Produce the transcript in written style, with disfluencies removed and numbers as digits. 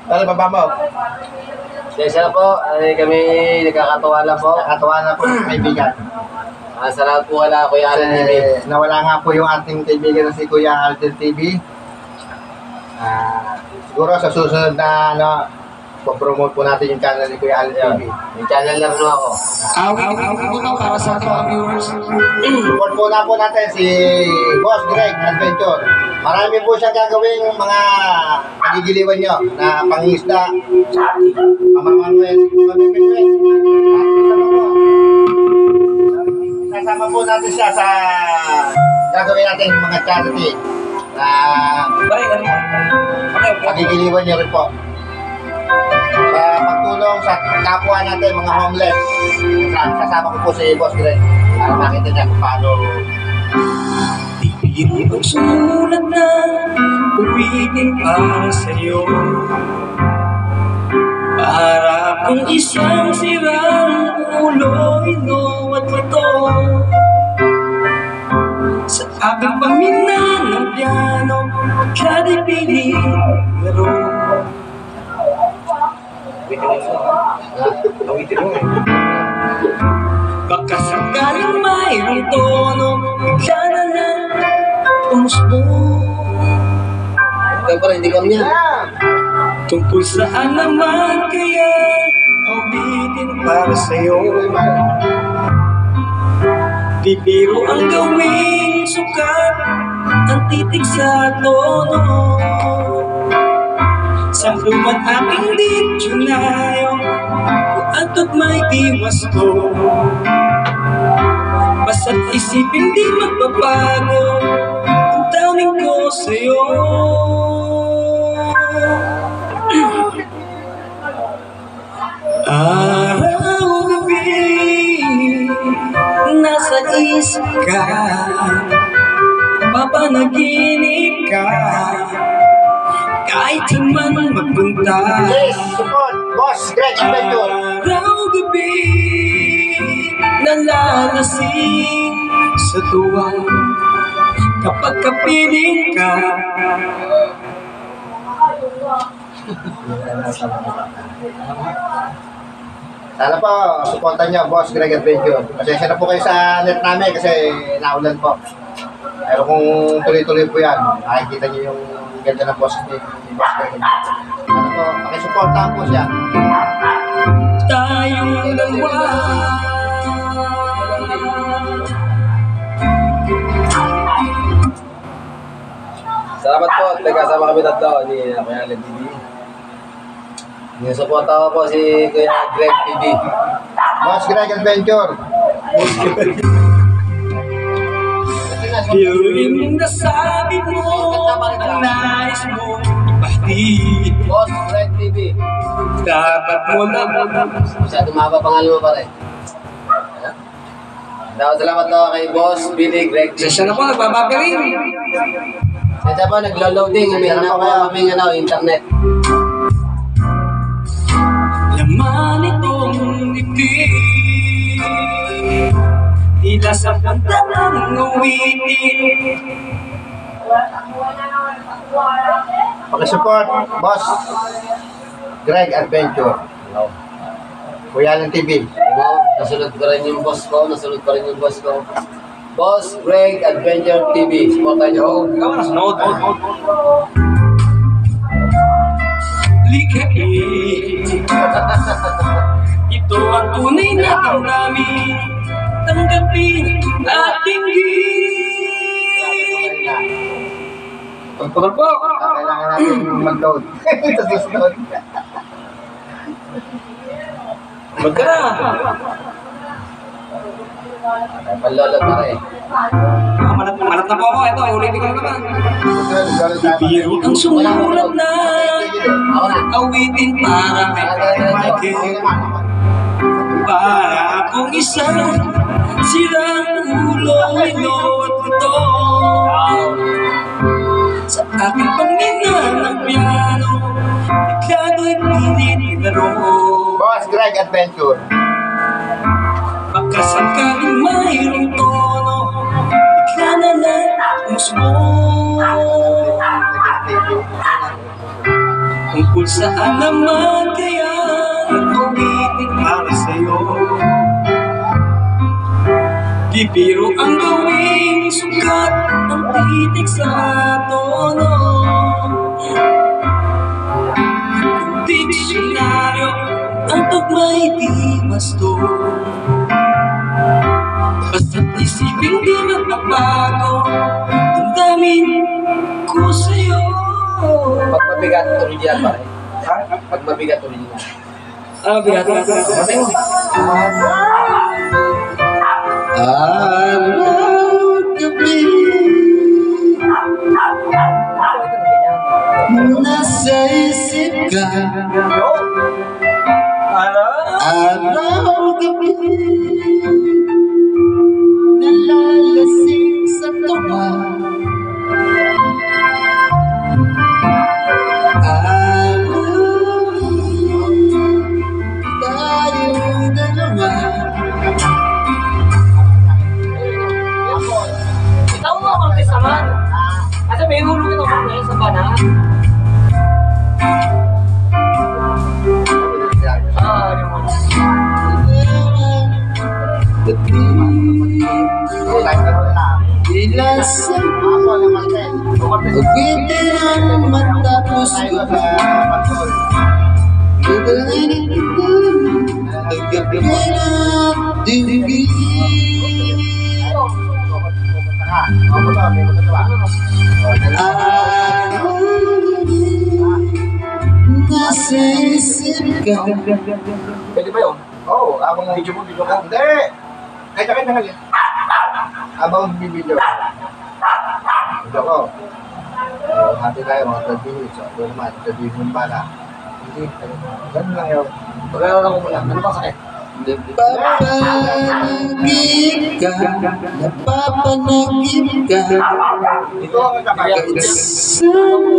Ano baba mo? Kaya po, ay kami nagkakatawa lang po. Nakatawa na po kaibigan. Salamat po wala Kuya Alden TV. Nawala nga po yung ating kaibigan na si Kuya Alden TV. Siguro sa susunod na po-promote po natin yung channel ni Kuya Alden TV. May channel lang po ako. Awit po to para sa ating mga viewers. Support po na po natin si Boss Greg Adventure. Marami po siya gagawing mga pagigiliwan nyo na pangisda, pamamangwet, pamimingwet. Sasama po natin siya sa gagawin natin mga charity na pagigiliwan nyo rin po. Sa pagtulong sa kapwa natin, mga homeless. Sasama ko po si Boss Greg para makita niya kung paano. Ipigil ang sumulat na uwitin para sa'yo. Para kung isang sirang ulo, ino at ito. Sa aking pamina ng piano, kada piling laro. Baka sakaling mayroong tono, bigla na lang umusbong. Kaya pa rin, hindi kami yan. Tungkol saan naman kaya awitin para sa'yo? Di biro ang gawing sukat, ang titig sa tono. Sampuman aking dictionaryo, kung antot may diwas ko. Basta't isipin di magbabago, ang daming ko sa'yo. Araw-gabi, nasa isip ka, papanaginip ka, kahit naman magpunta. Please support Boss Greg Adventure. Araw-gabi, nalalasing sa tuwa, kapag kapiling ka. Sana po, supportan niyo Boss Greg Adventure. Pasensya na po kayo sa net namin kasi naulan po. Pero kung tuloy-tuloy po yan, makikita niyo yung ganda ng boss ni Boss Greg Adventure. Sana po, pakisuportahan po siya. Tayong dalawa, Salamat po at nagkasama kami tatlo ni Kuya Alden TV. Sinusuporta ko po si Kuya Greg TV. Boss Greg Adventure. yung nasabi mo, ang nais mo ipahid. Boss Greg TV. Dapat mo lang Masyado mahaba pangalan mo pare. Salamat po kay Boss Billy Greg TV. Session na po, nagbababirin. Kaya po naglo-loading, umihan na po kaming internet. Laman itong dibdib, tila sa kanta ng awitin. Pakisupport Boss Greg Adventure. Kuya Alden TV. Nasunod pa rin yung boss ko, nasunod pa rin yung boss ko. Boss Greg Adventure TV. Supportan niyo. Ikaw na sunod. Likhain, ito ang tunay na damdamin. Tanggapin ating gift. Pagpagod po. Kailangan natin mag-load. Ito susunod. Magkara. Panlolot pa rin. Malat na po ako. Ito, ulitin ko na naman. Biro ang sumulat na awitin para kay Michael. Para akong isang sirang ulo, ilo at ito. Sa aking pamina ng piano, ikado'y pilit laro. Boss Greg Adventure. Pagkasakaling mayroong tono, bigla na lang umusbong. Tungkol saan naman kaya nag-awitin para sa'yo? Bibiro ang gawing sukat ng titik sa tono. Kung diksyonaryo ang tugmay di basto, basta't isipin di magbabago, damdamin ko sa'yo. Pag mabigat, original pa rin. Pag mabigat, original. Bigat. Araw gabi nasa isip ka. Araw gabi nalalasing sa tuwa. Tayong dalawa. Itaw mo ang pisaman. Kasi may hulog ito kung ngayon sa banahan. Ilasan uwitin ang matapos ko. Gagawin ito ang gabi na dinigin. Nasa isip ka. Pwede ba yun? Oo, abang video mo. Hindi! Kahit na ngayon. Abang video. Video ko. Hati tayo mga 12 minutes. Ito naman, 12 minutes para. Hindi, ganun lang yun. Pag-aaral ko muna. Ano ba sakit? Napapanagip ka, napapanagip ka. Ito ang nagkakaya. Kasama